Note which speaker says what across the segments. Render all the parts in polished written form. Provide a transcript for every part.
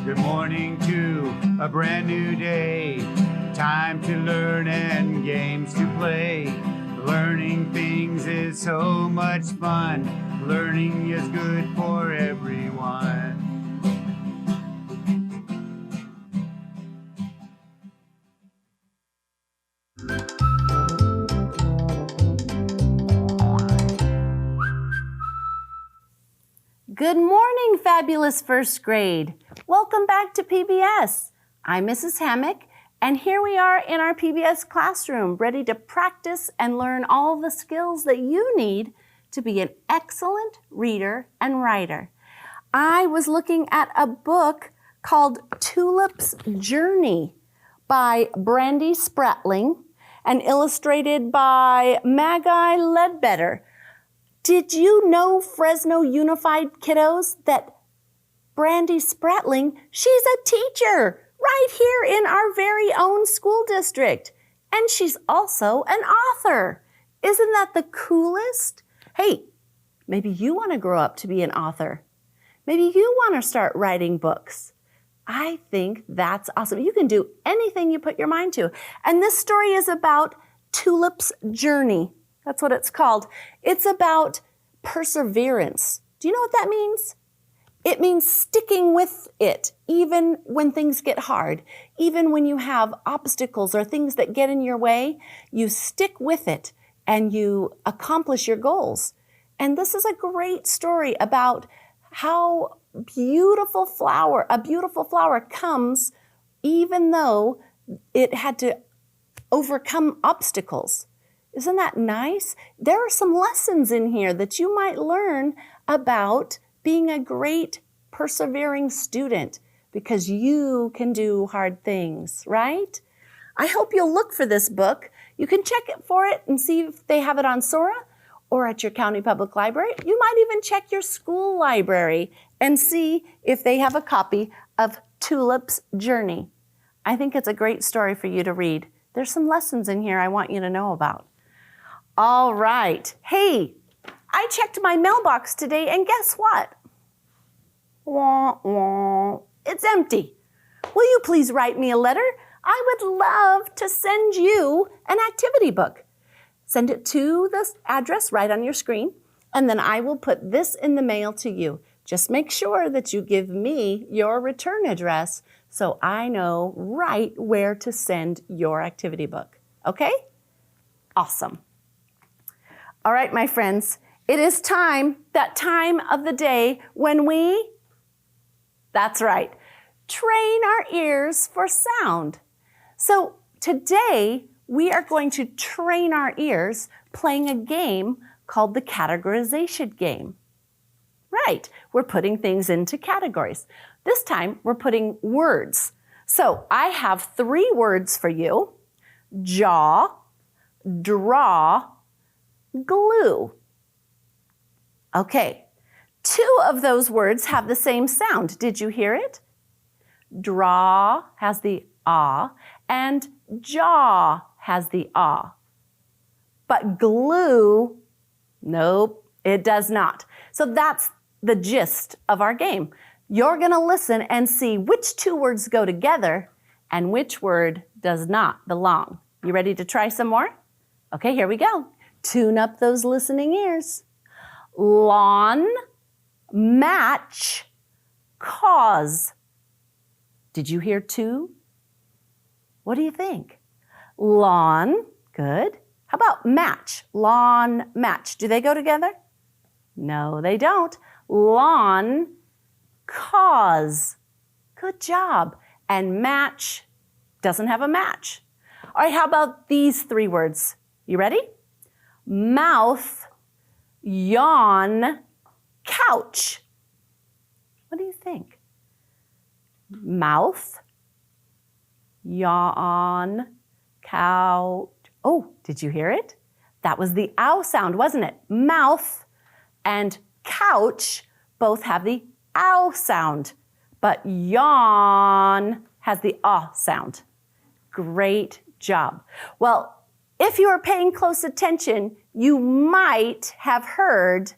Speaker 1: Good morning to a brand new day. Time to learn and games to play. Learning things is so much fun. Learning is good for everyone.
Speaker 2: Good morning, fabulous first grade. Welcome back to PBS. I'm Mrs. Hammock, and here we are in our PBS classroom, ready to practice and learn all the skills that you need to be an excellent reader and writer. I was looking at a book called Tulip's Journey by Brandy Spratling and illustrated by Magi Ledbetter. Did you know, Fresno Unified kiddos, that Brandy Spratling, she's a teacher right here in our very own school district. And she's also an author. Isn't that the coolest? Hey, maybe you want to grow up to be an author. Maybe you want to start writing books. I think that's awesome. You can do anything you put your mind to. And this story is about Tulip's Journey. That's what it's called. It's about perseverance. Do you know what that means? It means sticking with it, even when things get hard, even when you have obstacles or things that get in your way, you stick with it and you accomplish your goals. And this is a great story about how a beautiful flower comes even though it had to overcome obstacles. Isn't that nice? There are some lessons in here that you might learn about being a great persevering student because you can do hard things, right? I hope you'll look for this book. You can check it for it and see if they have it on Sora or at your county public library. You might even check your school library and see if they have a copy of Tulip's Journey. I think it's a great story for you to read. There's some lessons in here I want you to know about. All right. Hey, I checked my mailbox today and guess what? Wah, wah. It's empty. Will you please write me a letter? I would love to send you an activity book. Send it to the address right on your screen, and then I will put this in the mail to you. Just make sure that you give me your return address so I know right where to send your activity book. Okay? Awesome. All right, my friends, it is time, that time of the day when that's right, train our ears for sound. So today, we are going to train our ears playing a game called the categorization game. Right, we're putting things into categories. This time, we're putting words. So I have 3 words for you: jaw, draw, glue. Okay, 2 of those words have the same sound. Did you hear it? Draw has the ah, and jaw has the ah. But glue, nope, it does not. So that's the gist of our game. You're going to listen and see which 2 words go together and which word does not belong. You ready to try some more? Okay, here we go. Tune up those listening ears. Lawn, match, cause. Did you hear 2? What do you think? Lawn, good. How about match? Lawn, match. Do they go together? No, they don't. Lawn, cause. Good job. And match doesn't have a match. All right, how about these 3 words? You ready? Mouth, yawn, couch. What do you think? Mouth, yawn, couch. Oh, did you hear it? That was the ow sound, wasn't it? Mouth and couch both have the ow sound, but yawn has the ah sound. Great job. Well, if you are paying close attention, you might have heard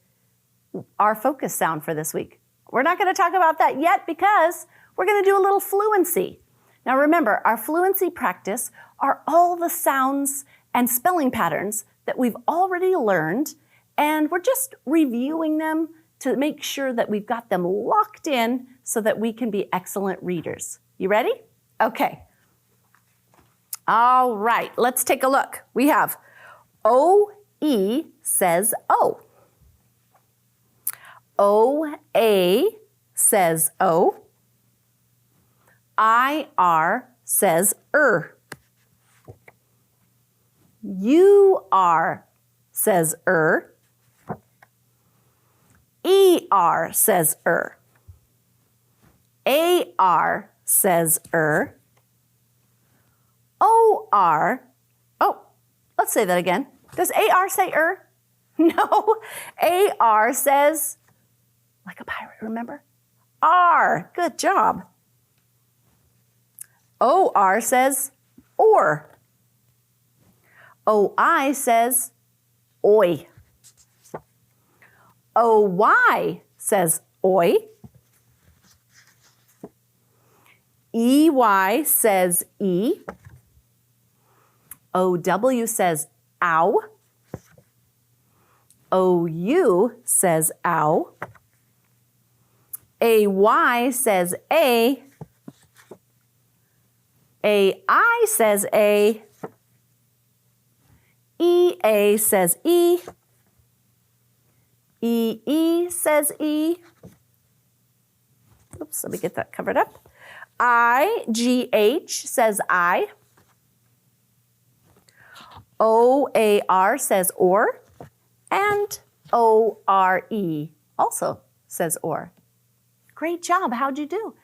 Speaker 2: our focus sound for this week. We're not going to talk about that yet because we're going to do a little fluency. Now remember, our fluency practice are all the sounds and spelling patterns that we've already learned, and we're just reviewing them to make sure that we've got them locked in so that we can be excellent readers. You ready? Okay. All right, let's take a look. We have O-E says O. O-A says O. I-R says U-R says E-R says A-R says O-R, oh, let's say that again. Does A-R say No, A-R says, like a pirate, remember? R, good job. O-R says or. O-I says oi. O-Y says oi. E-Y says e. O-W says ow. O-U says ow. A-Y says a. A-I says a. E-A says e. E-E says e. Oops, let me get that covered up. I-G-H says I. O-A-R says or. And O-R-E also says or. Great job. How'd you do?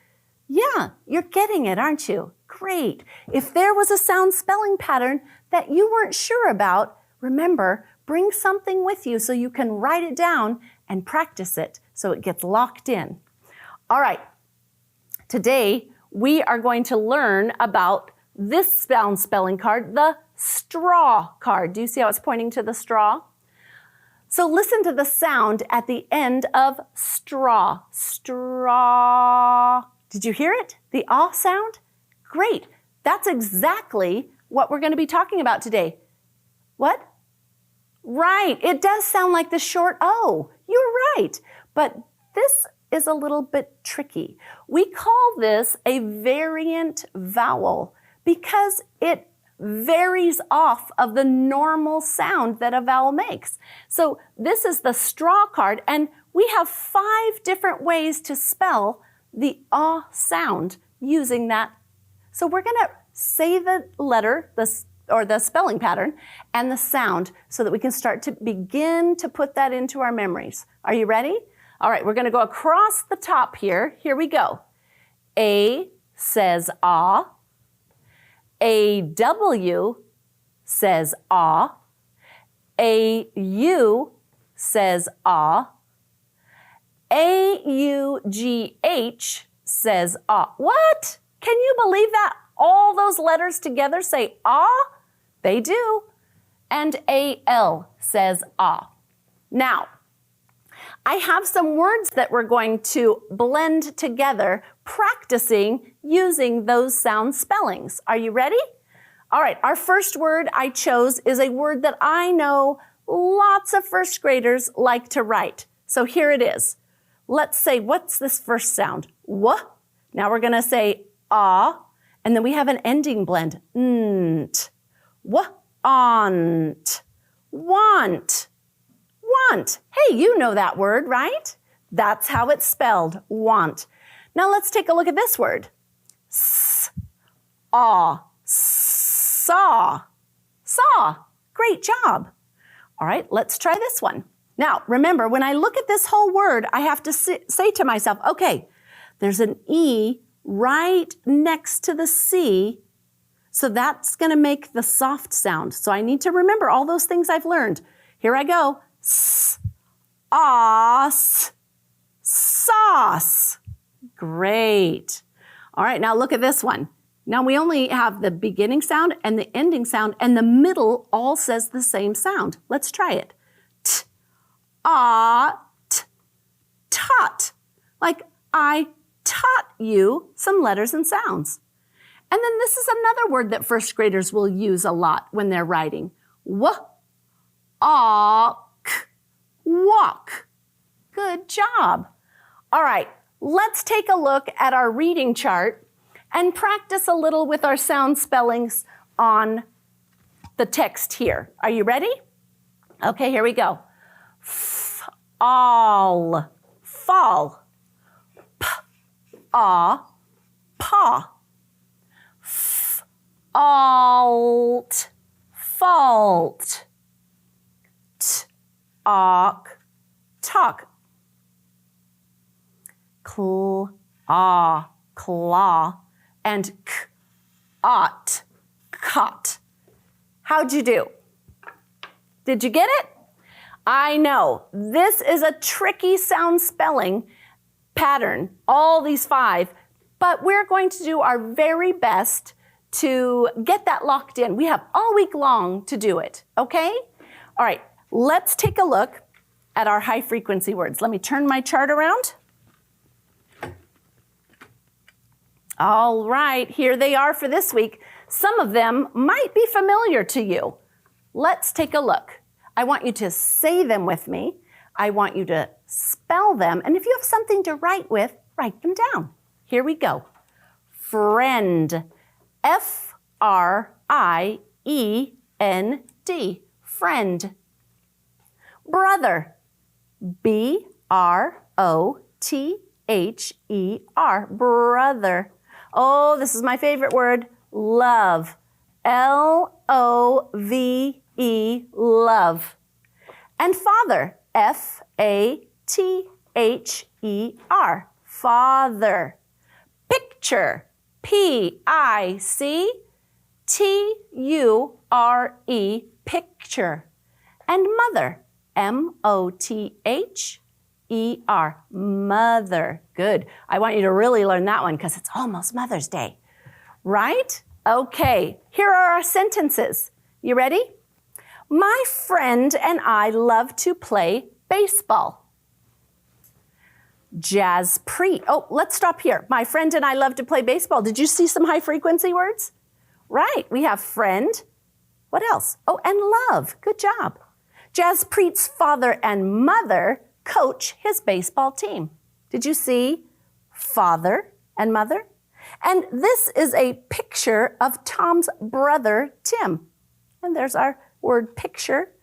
Speaker 2: Yeah, you're getting it, aren't you? Great. If there was a sound spelling pattern that you weren't sure about, remember, bring something with you so you can write it down and practice it so it gets locked in. All right, today we are going to learn about this sound spelling card, the straw card. Do you see how it's pointing to the straw? So listen to the sound at the end of straw. Straw. Did you hear it? The ah sound? Great. That's exactly what we're going to be talking about today. What? Right. It does sound like the short O. You're right. But this is a little bit tricky. We call this a variant vowel because it varies off of the normal sound that a vowel makes. So this is the straw card, and we have 5 different ways to spell the ah sound using that. So we're going to say the letter, or the spelling pattern, and the sound so that we can start to begin to put that into our memories. Are you ready? All right, we're going to go across the top here. Here we go. A says ah. A-W says ah. A-U says ah. A-U-G-H says ah. What? Can you believe that? All those letters together say ah? They do. And A-L says ah. Now, I have some words that we're going to blend together, practicing using those sound spellings. Are you ready? All right, our first word I chose is a word that I know lots of first graders like to write. So here it is. Let's say, what's this first sound? W. Now we're going to say ah, and then we have an ending blend. Nt. W-ont. Want. Want. Hey, you know that word, right? That's how it's spelled, want. Now let's take a look at this word. S-aw. Saw. Saw. Great job. All right, let's try this one. Now, remember, when I look at this whole word, I have to say to myself, okay, there's an E right next to the C, so that's going to make the soft sound. So I need to remember all those things I've learned. Here I go. S-os. Sauce. Great. All right, now look at this one. Now we only have the beginning sound and the ending sound, and the middle all says the same sound. Let's try it. T-a-t. Tot. Like I taught you some letters and sounds. And then this is another word that first graders will use a lot when they're writing. Walk. Walk. Good job. All right, let's take a look at our reading chart and practice a little with our sound spellings on the text here. Are you ready? Okay, here we go. All, fall. Paw. Alt, fault. Talk. Claw, and ought, caught. How'd you do? Did you get it? I know, this is a tricky sound spelling pattern, all these 5, but we're going to do our very best to get that locked in. We have all week long to do it, okay? All right, let's take a look at our high frequency words. Let me turn my chart around. All right, here they are for this week. Some of them might be familiar to you. Let's take a look. I want you to say them with me. I want you to spell them. And if you have something to write with, write them down. Here we go. Friend. F-R-I-E-N-D. Friend. Brother. B-R-O-T-H-E-R. Brother. Oh, this is my favorite word. Love. L-O-V-E. Love. And father. F-A-T-H-E-R. Father. Picture. P-I-C-T-U-R-E. Picture. And mother. M-O-T-H-E-R. Mother. Good. I want you to really learn that one because it's almost Mother's Day. Right? Okay. Here are our sentences. You ready? My friend and I love to play baseball. Jaspreet. Oh, let's stop here. My friend and I love to play baseball. Did you see some high frequency words? Right. We have friend. What else? Oh, and love. Good job. Jaspreet's father and mother coach his baseball team. Did you see father and mother? And this is a picture of Tom's brother, Tim. And there's our word picture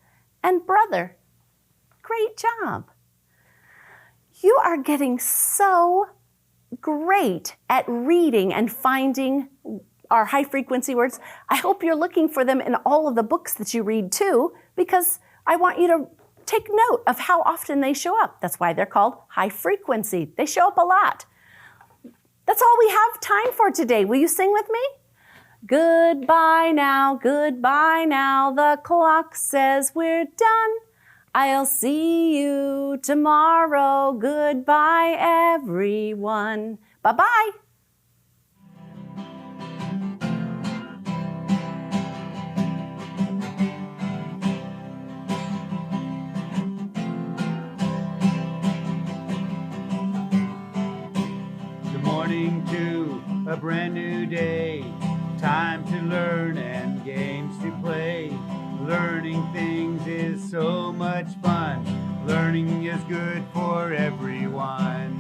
Speaker 2: and brother. Great job. You are getting so great at reading and finding our high frequency words. I hope you're looking for them in all of the books that you read too, because I want you to take note of how often they show up. That's why they're called high frequency. They show up a lot. That's all we have time for today. Will you sing with me? Goodbye now, the clock says we're done. I'll see you tomorrow. Goodbye, everyone. Bye-bye.
Speaker 1: Good morning to a brand new day. Time to learn and games to play. Learning things is so much fun. Learning is good for everyone.